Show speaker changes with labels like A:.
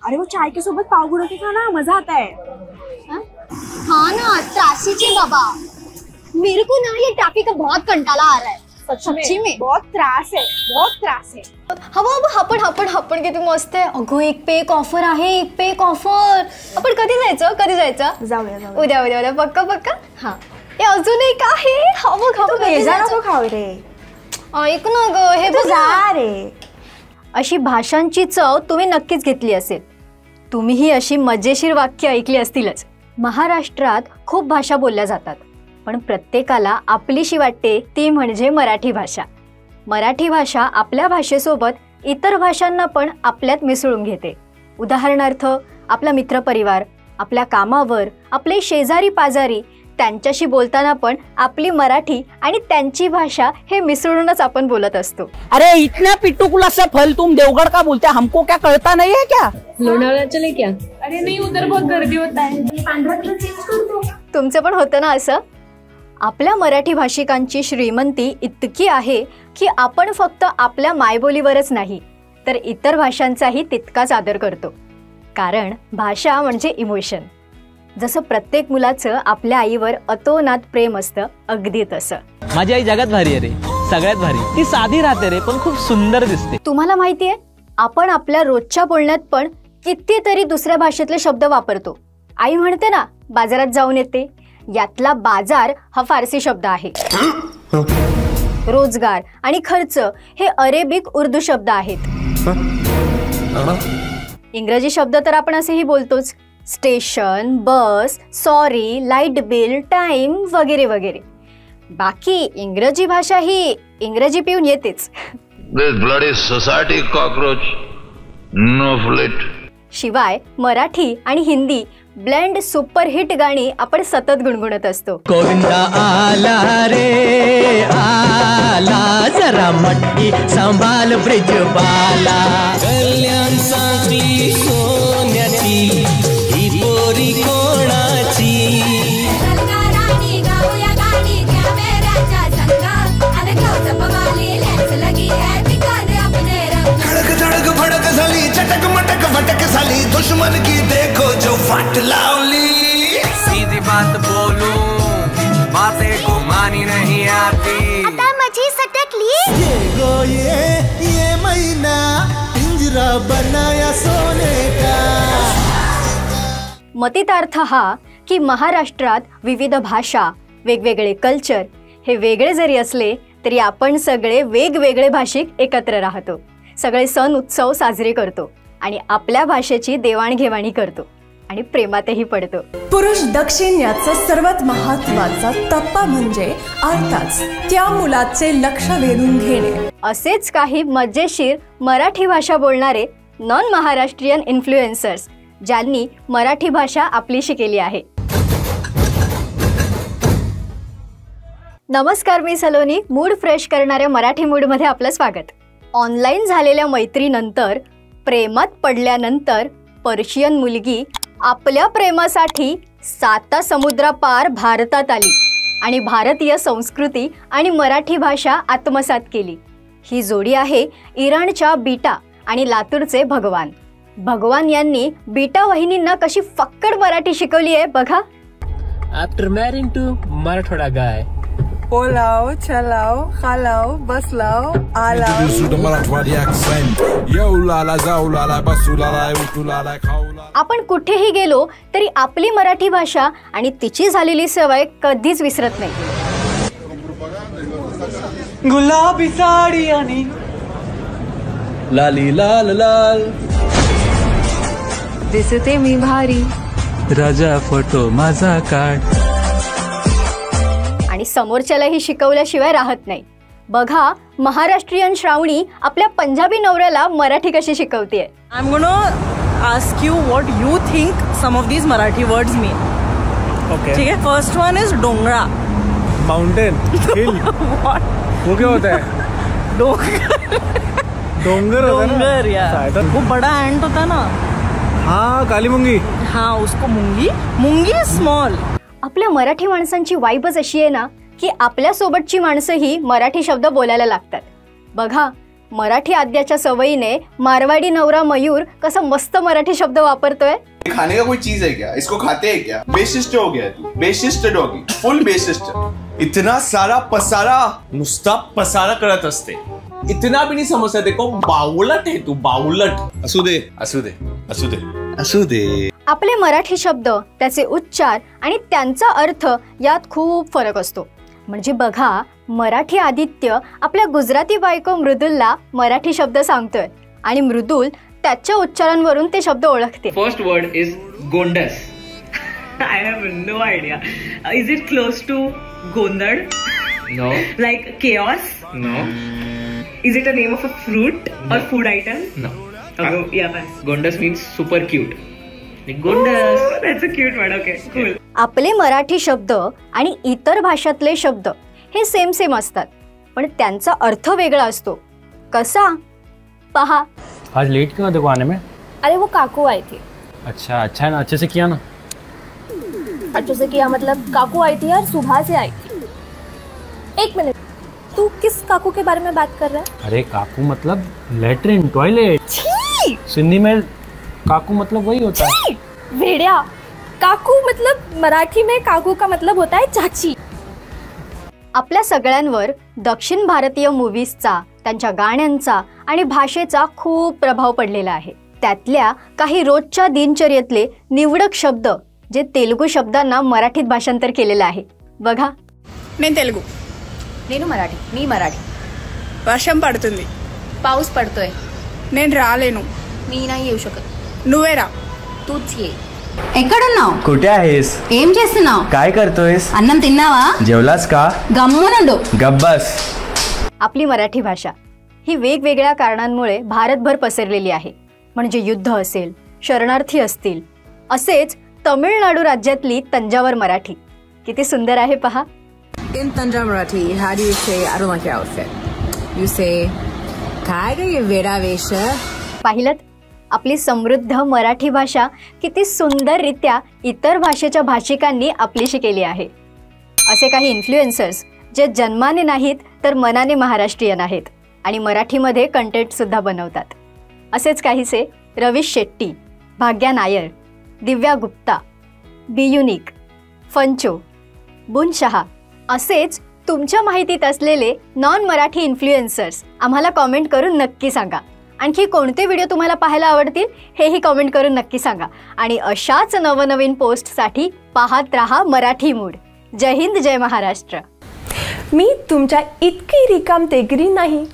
A: अरे वो चाय के सोबत पाव गुड़ के खाना मजा आता है।
B: हाँ ना, त्रासी चे बाबा, मेरे को ना ये ट्रैफिक का बहुत कंटाला आ रहा है सच्ची में
A: बहुत त्रास है, बहुत त्रास है।
B: हवा हपड हपड हपड किती मस्त आहे। अगं एक पे एक ऑफर आहे, एक पे एक ऑफर। आपण कधी जायचं?
A: जाऊया
B: उद्या पक्का। हा हे अजून एक आहे,
A: नको खाऊ रे,
B: ऐक ना ग, हे बघ
A: जा रे।
B: अशी भाषांची चव तुम्ही नक्कीच घेतली असेल। तुम्हीही अशी मजेशीर वाक्य ऐकली असतीलच। महाराष्ट्रात खूप भाषा बोलल्या जातात, पण प्रत्येकाला आपलीशी वाटते ती म्हणजे मराठी भाषा। मराठी भाषा आपल्या भाषेसोबत इतर भाषांना पण आपल्यात मिसळून घेते। उदाहरणार्थ आपला मित्रपरिवार, आपल्या कामावर, आपले शेजारी पाजारी त्यांच्याशी बोलताना पण आपली मराठी आणि त्यांची भाषा हे मिसळूनच आपण बोलत असतो।
C: अरे इतना पिट्टूकुला सा फल तुम देवगढ़ का बोलते, हमको क्या कळता नहीं है क्या?
D: लोनावळा चले क्या?
A: अरे नहीं, उधर बहुत गर्दी होता है, चेंज कर दो।
B: तुमचं पण होतं ना असं? आपल्या मराठी भाषिकांची श्रीमंती इतकी आहे की आपण फक्त आपल्या मायबोलीवरच नाही तर इतर भाषांचाही तितकाच आदर करतो, कारण भाषा म्हणजे इमोशन। जसं प्रत्येक मुलाचं आपल्या आईवर अतोनात प्रेम असतं, अगदी तसं।
E: माझी आई जगात भारी आहे रे, सगळ्यात भारी। ती साधी राहते रे, पण खूप सुंदर दिसते।
B: तुम्हाला माहितीये, आपण आपल्या रोजच्या बोलण्यात पण कितीतरी दुसऱ्या भाषेतले शब्द वापरतो। आई म्हणते ना, बाजारात जाऊन येते, यातला बाजार हा फारसी शब्द आहे। रोजगार आणि खर्च हे अरेबिक उर्दू शब्द आहेत। इंग्रजी शब्द तर आपण असेही बोलतोच, स्टेशन, बस, सॉरी, लाईट बिल, टाइम वगैरे वगैरे। बाकी इंग्रजी भाषा ही इंग्रजी पिऊन येतेच।
F: This bloody society cockroach, no flit.
B: शिवाय मराठी आणि हिंदी ब्लेंड सुपरहिट गाणी आपण सतत गुणगुणत असतो।
E: गोविंदा आला रे आला, जरा मटकी सांभाळ ब्रिज बाला। कल्याण सांगली सोन्याची ही पोरी कोणाची?
G: धड़क धड़क भड़क झाली, चटक मटक भटक झाली, दुश्मन की देखो जो फाट लावली।
H: सीधी बात बोलूं, बातें घुमानी नहीं आती।
B: आता माझी सटकली
G: ये महीना पिंजरा बनाया सोने का।
B: मतितार्थ हा की महाराष्ट्रात विविध भाषा, वेगवेगळे कल्चर हे वेगळे जरी असले तरी आपण सगळे वेगवेगळे भाषिक एकत्र राहतो, सगळे सण उत्सव साजरे करतो आणि आपल्या भाषेची देवाणघेवाणी करतो आणि प्रेमातही पडतो।
I: पुरुष दक्षिण याचं सर्वात महत्त्वाचा टप्पा म्हणजे अर्थात त्या मुलाचे लक्ष वेधून घेणे।
B: असेच काही मजेशीर मराठी भाषा बोलणारे नॉन महाराष्ट्रीयन इन्फ्लुएन्सर्स ज्यांनी मराठी भाषा आपलीशी केली आहे। नमस्कार, मी सलोनी। मूड फ्रेश करणाऱ्या मराठी मूडमध्ये आपलं स्वागत। ऑनलाईन झालेल्या मैत्रीनंतर, प्रेमात पडल्यानंतर पर्शियन मुलगी आपल्या प्रेमासाठी 7 समुद्रापार भारतात आली आणि भारतीय संस्कृती आणि मराठी भाषा आत्मसात केली। ही जोडी आहे इराणच्या बीटा आणि लातूरचे भगवान। भगवान यांनी बीटा वहिनींना कशी फक्कड मराठी शिकवली आहे बघा।
E: आफ्टर मॅरिंग टू मराठवाडा गाय,
I: बोलाओ, चलाओ, खालाओ, बसलाओ, आलाओ।
B: आपण कुठेही गेलो तरी आपली मराठी भाषा आणि तिची झालेली सवय कधीच विसरत नाही।
C: गुलाबी साडी आणि
E: लाली लाल लाल,
D: दिसते मी भारी,
E: राजा फोटो माझा काढ।
B: आणि समोरच्यालाही शिकवल्याशिवाय राहत नाही। बघा, महाराष्ट्रीयन श्रावणी आपल्या पंजाबी नवऱ्याला मराठी कशी शिकवतेय।
C: I am gonna ask you what you think some of these Marathi words mean. Okay, ठीक है। फर्स्ट वन इज डोंगरा,
J: माउंटेन, हिल।
C: व्हाट?
J: वो क्या होता है? डोंगर होता है ना?
C: यार, वो बड़ा एंट होता है ना।
J: हाँ, काली मुंगी।
C: हाँ, उसको मुंगी, मुंगी स्मॉल।
B: आपल्या मराठी माणसांची वाईबच अशी आहे ना की आपल्या सोबतची माणसंही मराठी शब्द बोलायला लागतात। बघा, मराठी आद्याच्या सवयीने मारवाडी नवरा मयूर कसा मस्त मराठी शब्द वापरतोय.
K: खाने का कोई चीज है क्या? इसको खाते हैं क्या? बेशिष्ट हो गया तू. बेशिष्ट डॉगी, फुल बेशिष्ट. इतना सारा पसारा, नुसता पसारा करत असते. इतना भी नहीं समजता. देखो बावलट है तू, बावलट. असू दे, असू दे, असू दे, असू दे.
B: आपले मराठी शब्द, त्याचे उच्चार आणि त्यांचा अर्थ यात खूप फरक असतो. म्हणजे बघा, मराठी आदित्य आपल्या गुजराती बायको मृदुलला मराठी शब्द सांगतोय आणि मृदुल त्याच्या उच्चारांवरून ते शब्द ओळखते.
E: फर्स्ट वर्ड इज गोंडस. I have no idea. Is it close to गोंधळ? No. Like chaos? No. Is it a name of a fruit और फूड आयटम? नो. गोंडस मीन्स सुपर क्यूट. गोंडस, that's a cute word. Okay, cool.
B: आपले मराठी शब्द आणि इतर भाषातले शब्द हे सेम सेम असतात, पण त्यांचा अर्थ वेगळा असतो. कसा? पहा.
J: आज लेट क्यों देखो आने में?
A: अरे वो काकू आई थी.
J: अच्छा है ना, अच्छे से किया ना.
A: अच्छे से किया मतलब काकू आई थी और सुबह से आई थी. एक मिनट, तू किस काकू के बारे में बात कर रहा है?
J: अरे काकू मतलब लेटरिन, टॉयलेट. सिंधी में काकू मतलब वही होता है.
A: भेड़िया, काकू मतलब मराठी में काकू का मतलब होता है चाची.
B: आपल्या सगळ्यांवर दक्षिण भारतीय मूव्हीजचा, त्यांच्या गाण्यांचा आणि भाषेचा खूप प्रभाव पडलेला आहे. त्यातल्या काही रोजच्या दिनचर्येतले निवडक शब्द जे तेलुगू शब्दांना मराठीत भाषांतर केलेलं आहे. बघा.
I: నేను తెలుగు.
B: నేను మరాఠీ. నీ మరాఠీ.
I: వర్షం పడుతుంది.
B: पाऊस पडतोय.
I: నేను రాలేను.
B: मी नाही येऊ शकत.
I: నువ్వే రా.
B: तूच ये.
L: ఎక్కడున్నావు?
M: कुठे आहेस?
L: ఏం చేస్తున్నావు?
M: काय करतोयस?
L: అన్నం తిన్నావా?
M: जेवलास का?
L: गम्मुनुंडू.
M: गब्बस.
B: आपली मराठी भाषा ही वेगवेगळ्या कारणांमुळे भारतभर पसरलेली आहे. म्हणजे युद्ध असेल, शरणार्थी असतील. असेच तमिळनाडू राज्यातली तंजावर मराठी किती सुंदर आहे पहा.
N: In Tanja Marathi, how do you say I don't like your outfit? You say काय रे ये वेडा वेश.
B: पाहिलं, आपली समृद्ध मराठी भाषा किती सुंदररित्या इतर भाषेच्या भाषिकांनी आपलीशी केली आहे. असे काही इन्फ्लुएन्सर्स जे जन्माने नाहीत तर मनाने महाराष्ट्रीयन आहेत आणि मराठीमध्ये कंटेंट सुद्धा बनवतात. असेच काहीसे रवीश शेट्टी, भाग्या नायर, दिव्या गुप्ता, बी युनिक, फंचो, बुनशहा असेच तुमच्या माहितीत असलेले नॉन मराठी इन्फ्लुएन्सर्स आम्हाला कॉमेंट करून नक्की सांगा. आणखी कोणते व्हिडिओ तुम्हाला पाहायला आवडतील हेही कॉमेंट करून नक्की सांगा. आणि अशाच नवनवीन पोस्टसाठी पाहत रहा मराठी मूड. जय हिंद, जय महाराष्ट्र.
I: मी तुमच्या इतकी रिकाम तेगरी नाही.